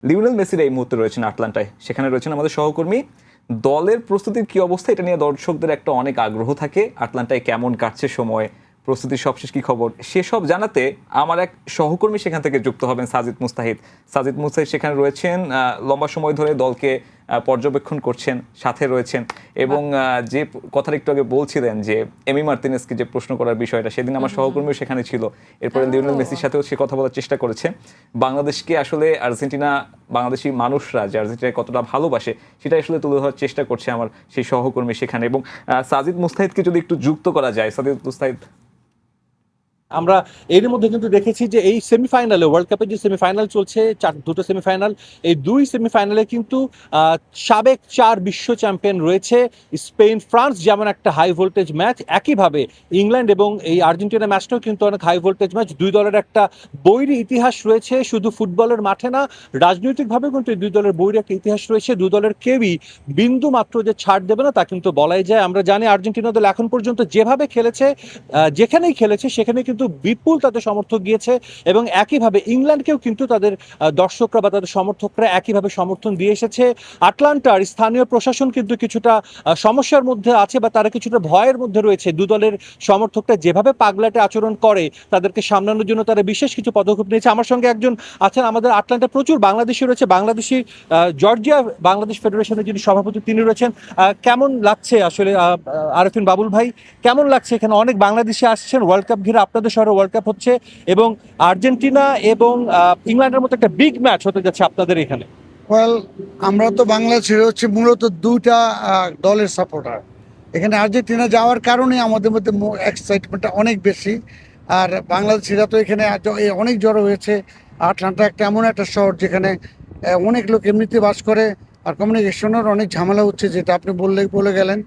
Lionel মেসির এই মুহূর্তে রয়েছেন আটলান্টায়, সেখানে রয়েছেন আমাদের সহকর্মী। দলের প্রস্তুতির কি অবস্থা, এটা নিয়ে দর্শকদের একটা অনেক আগ্রহ থাকে। আটলান্টায় কেমন কাটছে সময়, প্রস্তুতির সবশেষ কি খবর, সেসব জানাতে আমার এক সহকর্মী সেখান থেকে যুক্ত হবেন, সাজিদ মুস্তাহিদ। সাজিদ মুস্তাহিদ সেখানে রয়েছেন, লম্বা সময় ধরে দলকে পর্যবেক্ষণ করছেন, সাথে রয়েছেন। এবং যে কথাটা একটু আগে বলছিলেন যে এমি মার্তিনেজকে যে প্রশ্ন করার বিষয়টা, সেদিন আমার সহকর্মীও সেখানে ছিল। এরপরে লিওনেল মেসির সাথেও সে কথা বলার চেষ্টা করেছে। বাংলাদেশকে আসলে আর্জেন্টিনা, বাংলাদেশি মানুষরা যে আর্জেন্টিনায় কতটা ভালোবাসে সেটা আসলে তুলে ধরার চেষ্টা করছে আমার সেই সহকর্মী সেখানে। এবং সাজিদ মুস্তাহিদকে যদি একটু যুক্ত করা যায়। সাজিদ মুস্তাহিদ, আমরা এর মধ্যে কিন্তু দেখেছি যে এই সেমিফাইনালে, ওয়ার্ল্ড কাপের যে সেমিফাইনাল চলছে, দুটো সেমিফাইনাল, এই দুই সেমিফাইনালে কিন্তু সাবেক 4 বিশ্ব চ্যাম্পিয়ন রয়েছে স্পেন ফ্রান্স, যেমন একটা হাই ভোল্টেজ ম্যাচ। একইভাবে ইংল্যান্ড এবং এই আর্জেন্টিনা ম্যাচটাও কিন্তু অনেক হাই ভোল্টেজ ম্যাচ। দুই দলের একটা বৈরী ইতিহাস রয়েছে, শুধু ফুটবলের মাঠে না, রাজনৈতিকভাবে কিন্তু এই দুই দলের বৈরী একটা ইতিহাস রয়েছে। দুই দলের কেউই বিন্দু মাত্র যে ছাড় দেবে না তা কিন্তু বলাই যায়। আমরা জানি আর্জেন্টিনা দল এখন পর্যন্ত যেভাবে খেলেছে, যেখানেই খেলেছে সেখানে কিন্তু বিপুল তাদের সমর্থক গিয়েছে, এবং একইভাবে ইংল্যান্ডকেও কিন্তু তাদের দর্শকরা বা তাদের সমর্থকরা একইভাবে সমর্থন দিয়ে এসেছে। আটলান্টার স্থানীয় প্রশাসন কিন্তু কিছুটা সমস্যার মধ্যে আছে, বা তারা কিছুটা ভয়ের মধ্যে রয়েছে। দু দলের সমর্থকরা যেভাবে পাগলাটে আচরণ করে, তাদেরকে সামলানোর জন্য তারা বিশেষ কিছু পদক্ষেপ নিয়েছে। আমার সঙ্গে একজন আছেন, আমাদের আটলান্টা প্রচুর বাংলাদেশি রয়েছে, বাংলাদেশি জর্জিয়া বাংলাদেশ ফেডারেশনের যিনি সভাপতি তিনি রয়েছেন। কেমন লাগছে আসলে আরেফিন বাবুল ভাই, কেমন লাগছে এখানে অনেক বাংলাদেশি আসছেন ওয়ার্ল্ড কাপ ঘিরে, আপনাদের শহরে ওয়ার্ল্ড কাপ হচ্ছে এবং আর্জেন্টিনা এবং ইংল্যান্ডের মতো একটা বিগ ম্যাচ হতে যাচ্ছে আপনাদের এখানে? ওয়েল, আমরা তো বাংলাদেশের হচ্ছে মূলত দুইটা দলের সাপোর্টার। এখানে আর্জেন্টিনা যাওয়ার কারণে আমাদের মধ্যে এক্সাইটমেন্টটা অনেক বেশি। আর বাংলাদেশিরা তো এখানে অনেক জড়ো হয়েছে। আটলান্টা একটা এমন একটা শহর যেখানে অনেক লোক এমনিতে বাস করে, আর কমিউনিকেশনের অনেক ঝামেলা হচ্ছে, যেটা আপনি বলে গেলেন।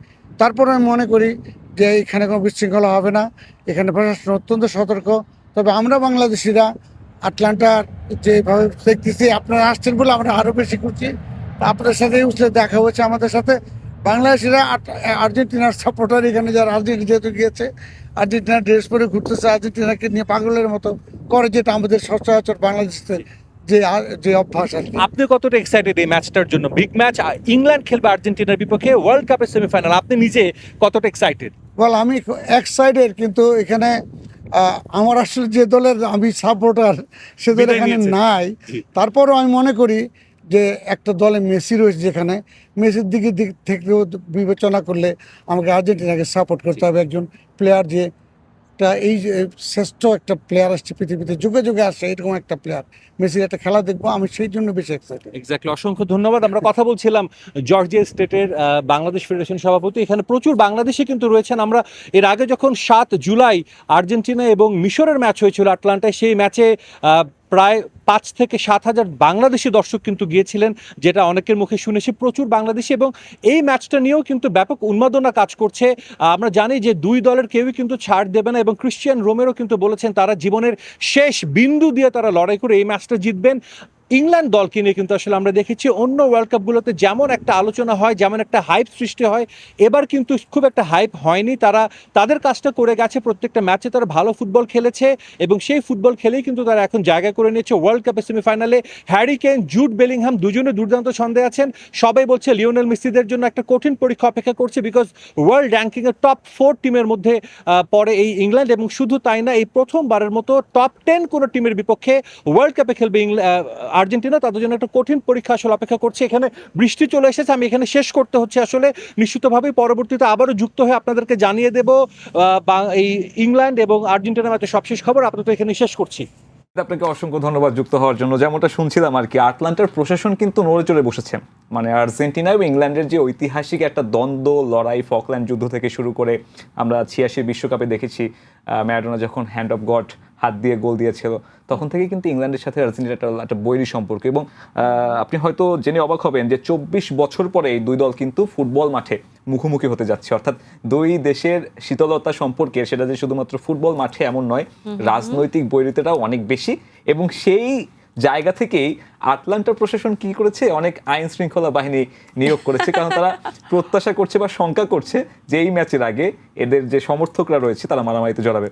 তারপরে আমি মনে করি যে এখানে কোনো বিশৃঙ্খলা হবে না, এখানে প্রশাসন অত্যন্ত সতর্ক। তবে আমরা বাংলাদেশিরা আটলান্টার যেভাবে দেখতেছি, আপনারা আসছেন বলে আমরা আরও বেশি খুশি। আপনাদের সাথে উঠলে দেখা হয়েছে আমাদের সাথে। বাংলাদেশিরা আর্জেন্টিনার সাপোর্টার, এখানে যারা আর্জেন্টিনা যেহেতু গিয়েছে, আর্জেন্টিনার ড্রেস পরে ঘুরতেছে, আর্জেন্টিনাকে নিয়ে পাগলের মতো করে, যেটা আমাদের সচরাচর বাংলাদেশের যে অভ্যাস আর কি। আপনি কতটা এক্সাইটেড এই ম্যাচটার জন্য? বিগ ম্যাচ, ইংল্যান্ড খেলবে আর্জেন্টিনার বিপক্ষে ওয়ার্ল্ড কাপের সেমিফাইনাল, আপনি নিজে কতটা এক্সাইটেড? বল, আমি এক্সাইটেড, কিন্তু এখানে আমার আসলে যে দলের আমি সাপোর্টার সে দল এখানে নাই। তারপরও আমি মনে করি যে একটা দলে মেসি রয়েছে, যেখানে মেসির দিক থেকেও বিবেচনা করলে আমাকে আর্জেন্টিনাকে সাপোর্ট করতে হবে। একজন প্লেয়ার যে এই যে শ্রেষ্ঠ একটা প্লেয়ার আসছে পৃথিবীতে, যুগে যুগে আসছে এরকম একটা প্লেয়ার, মেসির একটা খেলা দেখবো, আমি সেই জন্য বেশি এক্সাইটেড। এক্স্যাক্টলি, অসংখ্য ধন্যবাদ। আমরা কথা বলছিলাম জর্জিয়া স্টেটের বাংলাদেশ ফেডারেশন সভাপতি। এখানে প্রচুর বাংলাদেশি কিন্তু রয়েছেন। আমরা এর আগে যখন 7 জুলাই আর্জেন্টিনা এবং মিশরের ম্যাচ হয়েছিল আটলান্টায়, সেই ম্যাচে প্রায় 5 থেকে 7 হাজার বাংলাদেশি দর্শক কিন্তু গিয়েছিলেন, যেটা অনেকের মুখে শুনেছি, প্রচুর বাংলাদেশি। এবং এই ম্যাচটা নিয়েও কিন্তু ব্যাপক উন্মাদনা কাজ করছে। আমরা জানি যে দুই দলের কেউই কিন্তু ছাড় দেবে না, এবং ক্রিশ্চিয়ান রোমেরো কিন্তু বলেছেন তারা জীবনের শেষ বিন্দু দিয়ে তারা লড়াই করে এই ম্যাচটা জিতবেন। ইংল্যান্ড দলকে নিয়ে কিন্তু আসলে আমরা দেখেছি অন্য ওয়ার্ল্ড কাপগুলোতে যেমন একটা আলোচনা হয়, যেমন একটা হাইপ সৃষ্টি হয়, এবার কিন্তু খুব একটা হাইপ হয়নি। তারা তাদের কাজটা করে গেছে, প্রত্যেকটা ম্যাচে তারা ভালো ফুটবল খেলেছে, এবং সেই ফুটবল খেলেই কিন্তু তারা এখন জায়গা করে নিয়েছে ওয়ার্ল্ড কাপের সেমিফাইনালে। হ্যারি কেন, জুড বেলিংহাম দুজনে দুর্দান্ত ছন্দে আছেন। সবাই বলছে লিওনেল মেসিদের জন্য একটা কঠিন পরীক্ষা অপেক্ষা করছে, বিকজ ওয়ার্ল্ড র্যাঙ্কিংয়ের টপ 4 টিমের মধ্যে পড়ে এই ইংল্যান্ড। এবং শুধু তাই না, এই প্রথমবারের মতো টপ 10 কোনো টিমের বিপক্ষে ওয়ার্ল্ড কাপে খেলবে আর্জেন্টিনা। তাদের জন্য একটা কঠিন পরীক্ষা আসলে অপেক্ষা করছে। এখানে বৃষ্টি চলে এসেছে, আমি এখানে শেষ করতে হচ্ছে আসলে। নিশ্চিতভাবেই পরবর্তীতে আবারও যুক্ত হয়ে আপনাদেরকে জানিয়ে দেব এই ইংল্যান্ড এবং আর্জেন্টিনা ম্যাচের সবশেষ খবর। আপাতত এখানে শেষ করছি। আপনাকে অসংখ্য ধন্যবাদ যুক্ত হওয়ার জন্য। যেমনটা শুনছিলাম আর কি, আটলান্টার প্রশাসন কিন্তু নড়ে চড়ে বসেছে। মানে আর্জেন্টিনা এবং ইংল্যান্ডের যে ঐতিহাসিক একটা দ্বন্দ্ব লড়াই, ফকল্যান্ড যুদ্ধ থেকে শুরু করে আমরা 86 বিশ্বকাপে দেখেছি ম্যারাডোনা যখন হ্যান্ড অফ গড হাত দিয়ে গোল দিয়েছিল, তখন থেকে কিন্তু ইংল্যান্ডের সাথে আর্জেন্টিনার একটা বৈরী সম্পর্ক। এবং আপনি হয়তো জেনে অবাক হবেন যে 24 বছর পরে এই দুই দল কিন্তু ফুটবল মাঠে মুখোমুখি হতে যাচ্ছে। অর্থাৎ দুই দেশের শীতলতা সম্পর্কে সেটা যে শুধুমাত্র ফুটবল মাঠে এমন নয়, রাজনৈতিক বৈরিতাটাও অনেক বেশি। এবং সেই জায়গা থেকেই আটলান্টা প্রশাসন কি করেছে, অনেক আইন শৃঙ্খলা বাহিনী নিয়োগ করেছে। কারণ তারা প্রত্যাশা করছে বা শঙ্কা করছে যে এই ম্যাচের আগে এদের যে সমর্থকরা রয়েছে তারা মারামারিতে জড়াবে।